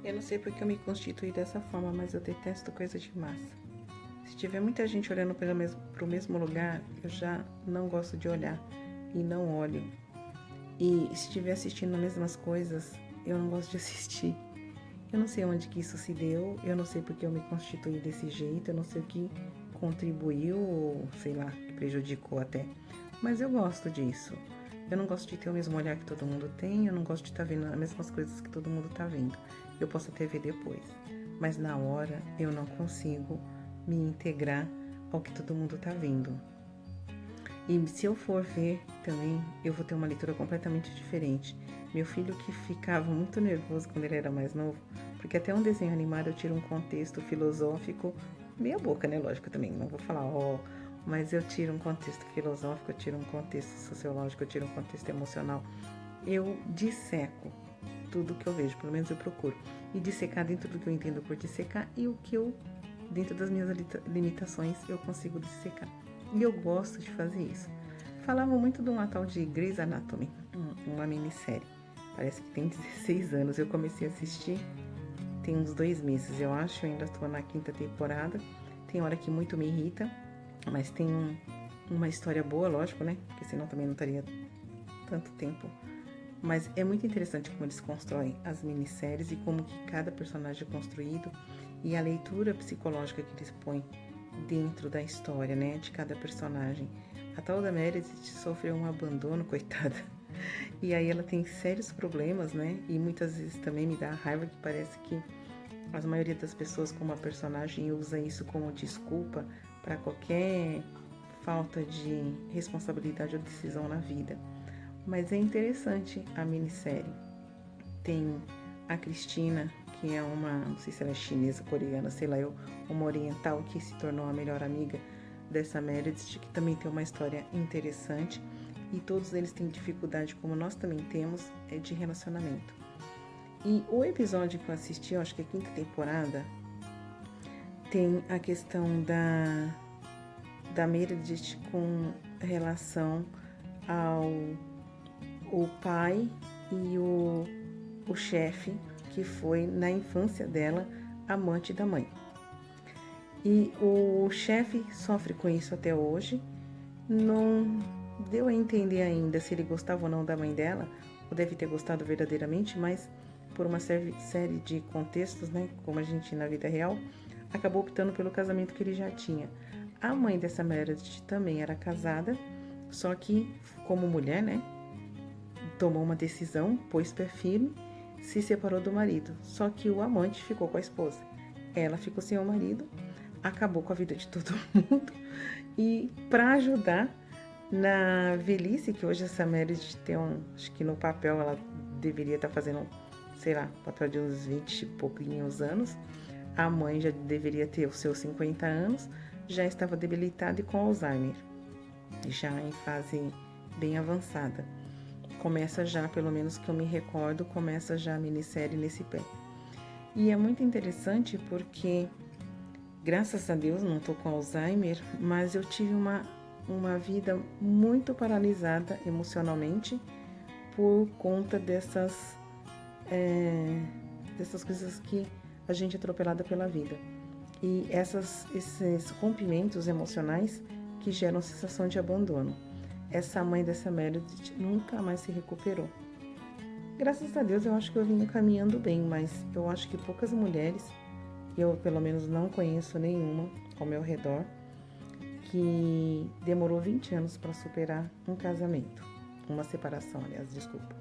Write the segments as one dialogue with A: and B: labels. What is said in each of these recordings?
A: Eu não sei porque eu me constituí dessa forma, mas eu detesto coisa de massa. Se tiver muita gente olhando para o mesmo lugar, eu já não gosto de olhar e não olho. E se estiver assistindo as mesmas coisas, eu não gosto de assistir. Eu não sei onde que isso se deu, eu não sei porque eu me constituí desse jeito, eu não sei o que contribuiu ou, sei lá, que prejudicou até. Mas eu gosto disso. Eu não gosto de ter o mesmo olhar que todo mundo tem, eu não gosto de estar vendo as mesmas coisas que todo mundo está vendo. Eu posso até ver depois, mas na hora eu não consigo me integrar ao que todo mundo está vendo. E se eu for ver também, eu vou ter uma leitura completamente diferente. Meu filho que ficava muito nervoso quando ele era mais novo, porque até um desenho animado eu tiro um contexto filosófico, meia boca, né? Lógico também, não vou falar, mas eu tiro um contexto filosófico, eu tiro um contexto sociológico, eu tiro um contexto emocional. Eu disseco tudo que eu vejo, pelo menos eu procuro. E dissecar dentro do que eu entendo por dissecar e o que eu, dentro das minhas limitações, eu consigo dissecar. E eu gosto de fazer isso. Falavam muito de uma tal de Grey's Anatomy, uma minissérie. Parece que tem 16 anos. Eu comecei a assistir tem uns 2 meses, eu acho. Eu ainda estou na 5ª temporada. Tem hora que muito me irrita, mas tem uma história boa, lógico, né? Porque senão também não estaria tanto tempo. Mas é muito interessante como eles constroem as minisséries e como que cada personagem é construído e a leitura psicológica que eles põem dentro da história, né, de cada personagem. A tal da Meredith sofreu um abandono, coitada. E aí ela tem sérios problemas, né? E muitas vezes também me dá raiva que parece que a maioria das pessoas como a personagem usa isso como desculpa para qualquer falta de responsabilidade ou decisão na vida. Mas é interessante a minissérie. Tem a Cristina, que é não sei se ela é chinesa, coreana, sei lá, uma oriental que se tornou a melhor amiga dessa Meredith, que também tem uma história interessante. E todos eles têm dificuldade, como nós também temos, de relacionamento. E o episódio que eu assisti, eu acho que é a 5ª temporada, tem a questão da Meredith com relação ao o pai e o chefe, que foi na infância dela amante da mãe. E o chefe sofre com isso até hoje. Não deu a entender ainda se ele gostava ou não da mãe dela, ou deve ter gostado verdadeiramente, mas por uma série de contextos, né, como a gente na vida real, acabou optando pelo casamento que ele já tinha. A mãe dessa Meredith também era casada, só que como mulher, né, tomou uma decisão, pôs pé firme, se separou do marido. Só que o amante ficou com a esposa. Ela ficou sem o marido, acabou com a vida de todo mundo. E para ajudar na velhice, que hoje essa Meredith tem acho que no papel ela deveria estar fazendo, sei lá, papel de uns 20 e pouquinhos anos. A mãe já deveria ter os seus 50 anos, já estava debilitada e com Alzheimer, já em fase bem avançada. Começa já, pelo menos que eu me recordo, começa já a minissérie nesse pé. E é muito interessante porque, graças a Deus, não estou com Alzheimer, mas eu tive uma vida muito paralisada emocionalmente por conta dessas coisas que a gente é atropelada pela vida. E esses rompimentos emocionais que geram sensação de abandono. Essa mãe dessa Meredith nunca mais se recuperou. Graças a Deus eu acho que eu vim caminhando bem, mas eu acho que poucas mulheres, eu pelo menos não conheço nenhuma ao meu redor, que demorou 20 anos para superar um casamento. Uma separação, aliás, desculpa.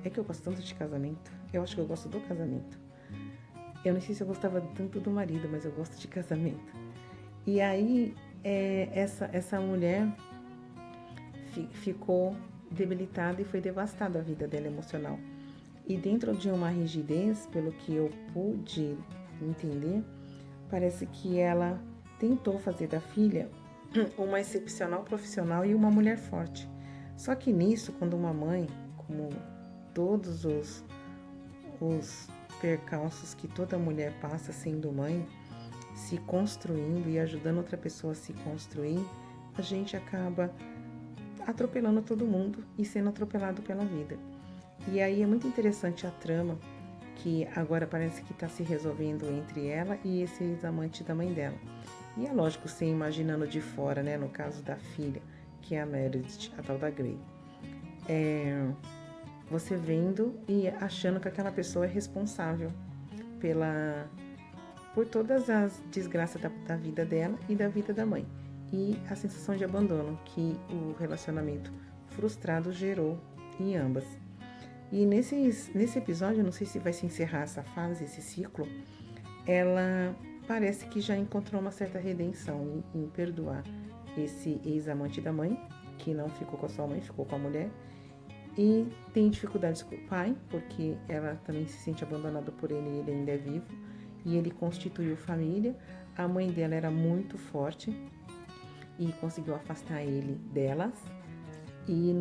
A: É que eu gosto tanto de casamento, eu acho que eu gosto do casamento. Eu não sei se eu gostava tanto do marido, mas eu gosto de casamento. E aí, essa mulher ficou debilitada e foi devastada a vida dela emocional. E dentro de uma rigidez, pelo que eu pude entender, parece que ela tentou fazer da filha uma excepcional profissional e uma mulher forte. Só que nisso, quando uma mãe, como todos os percalços que toda mulher passa sendo mãe, se construindo e ajudando outra pessoa a se construir, a gente acaba atropelando todo mundo e sendo atropelado pela vida. E aí é muito interessante a trama, que agora parece que está se resolvendo entre ela e esse ex-amante da mãe dela. E é lógico, você imaginando de fora, né, no caso da filha, que é a Meredith, a tal da Grey. Você vendo e achando que aquela pessoa é responsável por todas as desgraças da vida dela e da vida da mãe. E a sensação de abandono que o relacionamento frustrado gerou em ambas. E nesse episódio, não sei se vai se encerrar essa fase, esse ciclo, ela parece que já encontrou uma certa redenção em perdoar esse ex-amante da mãe, que não ficou com a sua mãe, ficou com a mulher, e tem dificuldades com o pai, porque ela também se sente abandonada por ele e ele ainda é vivo, e ele constituiu família. A mãe dela era muito forte e conseguiu afastar ele delas, e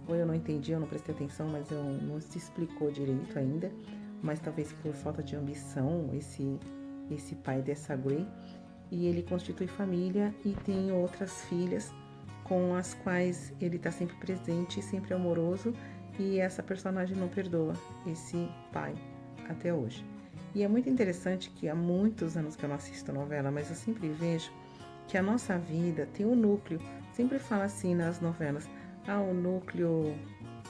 A: ou eu não entendi, eu não prestei atenção, mas não se explicou direito ainda, mas talvez por falta de ambição, esse pai dessa Grey, e ele constitui família e tem outras filhas com as quais ele está sempre presente, sempre amoroso, e essa personagem não perdoa esse pai até hoje. E é muito interessante que há muitos anos que eu não assisto novela, mas eu sempre vejo que a nossa vida tem um núcleo, sempre fala assim nas novelas, o núcleo,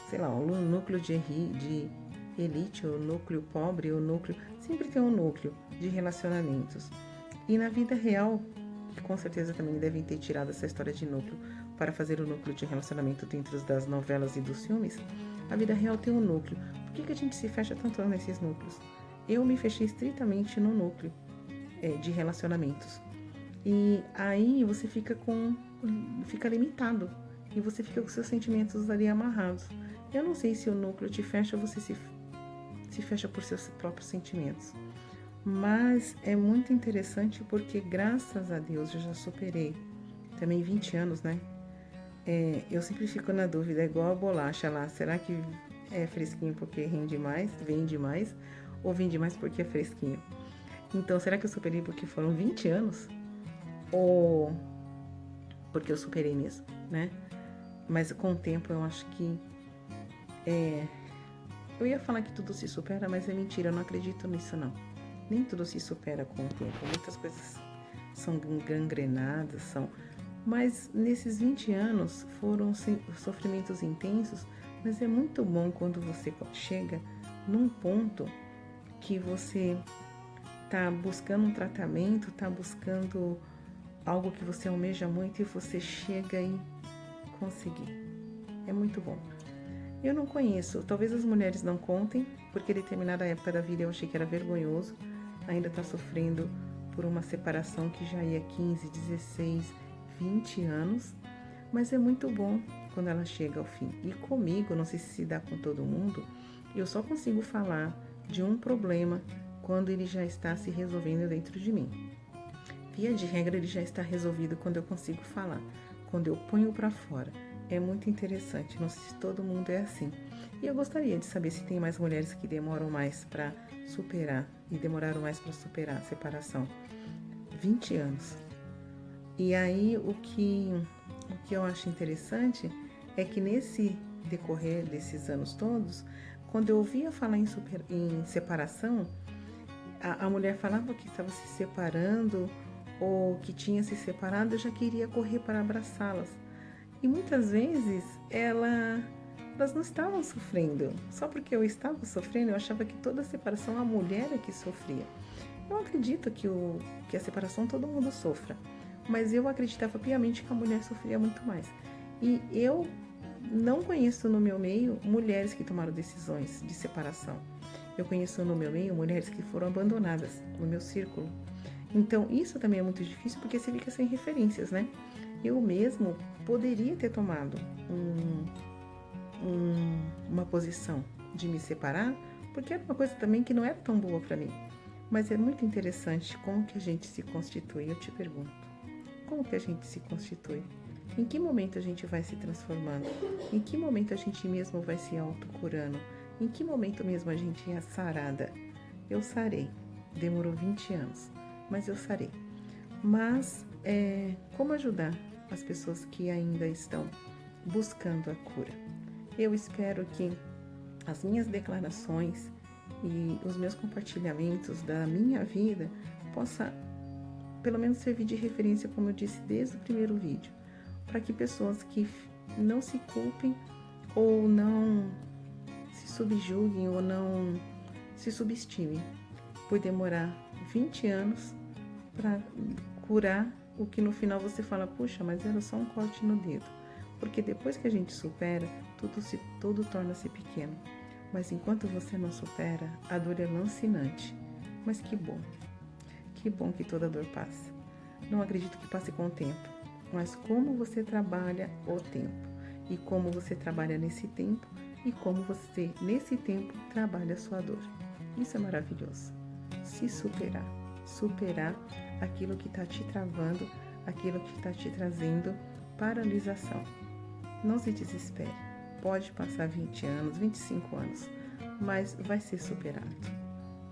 A: sei lá, o núcleo de elite, o núcleo pobre, o núcleo, sempre tem um núcleo de relacionamentos. E na vida real, que com certeza também devem ter tirado essa história de núcleo para fazer o núcleo de relacionamento dentro das novelas e dos filmes, a vida real tem um núcleo. Por que a gente se fecha tanto nesses núcleos? Eu me fechei estritamente no núcleo de relacionamentos. E aí você fica limitado e você fica com seus sentimentos ali amarrados. Eu não sei se o núcleo te fecha ou você se fecha por seus próprios sentimentos. Mas é muito interessante porque, graças a Deus, eu já superei também 20 anos, né? Eu sempre fico na dúvida, é igual a bolacha lá. Será que é fresquinho porque vende mais? Ou vende mais porque é fresquinho? Então, será que eu superei porque foram 20 anos? Ou porque eu superei mesmo, né? Mas com o tempo eu acho que... Eu ia falar que tudo se supera, mas é mentira, eu não acredito nisso não. Nem tudo se supera com o tempo. Muitas coisas são gangrenadas, mas nesses 20 anos foram sofrimentos intensos, mas é muito bom quando você chega num ponto que você está buscando um tratamento, está buscando algo que você almeja muito e você chega e conseguir. É muito bom. Eu não conheço, talvez as mulheres não contem, porque em determinada época da vida eu achei que era vergonhoso, ainda está sofrendo por uma separação que já ia 15, 16, 20 anos, mas é muito bom quando ela chega ao fim. E comigo, não sei se dá com todo mundo, eu só consigo falar de um problema quando ele já está se resolvendo dentro de mim. Via de regra, ele já está resolvido quando eu consigo falar, quando eu ponho para fora. É muito interessante, não sei se todo mundo é assim. E eu gostaria de saber se tem mais mulheres que demoram mais para superar e demoraram mais para superar a separação. 20 anos. E aí o que eu acho interessante é que nesse decorrer desses anos todos, quando eu ouvia falar em separação, a mulher falava que estava se separando ou que tinha se separado, eu já queria correr para abraçá-las. E muitas vezes elas não estavam sofrendo. Só porque eu estava sofrendo, eu achava que toda separação a mulher é que sofria. Eu acredito que a separação todo mundo sofra, mas eu acreditava piamente que a mulher sofria muito mais. E eu não conheço no meu meio mulheres que tomaram decisões de separação. Eu conheço no meu meio mulheres que foram abandonadas no meu círculo. Então isso também é muito difícil porque você fica sem referências, né? Eu mesmo poderia ter tomado uma posição de me separar, porque era uma coisa também que não era tão boa para mim. Mas é muito interessante como que a gente se constitui. Eu te pergunto, como que a gente se constitui? Em que momento a gente vai se transformando? Em que momento a gente mesmo vai se autocurando? Em que momento mesmo a gente é sarada? Eu sarei. Demorou 20 anos, mas eu sarei. Mas como ajudar as pessoas que ainda estão buscando a cura? Eu espero que as minhas declarações e os meus compartilhamentos da minha vida possa pelo menos servir de referência, como eu disse desde o primeiro vídeo, para que pessoas que não se culpem ou não se subjuguem ou não se subestimem por demorar 20 anos para curar o que no final você fala, puxa, mas era só um corte no dedo. Porque depois que a gente supera, tudo torna-se pequeno. Mas enquanto você não supera, a dor é lancinante. Mas que bom que toda dor passe. Não acredito que passe com o tempo, mas como você trabalha o tempo, e como você trabalha nesse tempo, e como você, nesse tempo, trabalha a sua dor. Isso é maravilhoso. Se superar aquilo que está te travando, aquilo que está te trazendo paralisação. Não se desespere. Pode passar 20 anos, 25 anos, mas vai ser superado.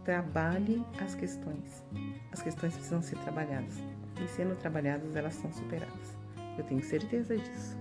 A: Trabalhe as questões. As questões precisam ser trabalhadas. E sendo trabalhadas, elas são superadas. Eu tenho certeza disso.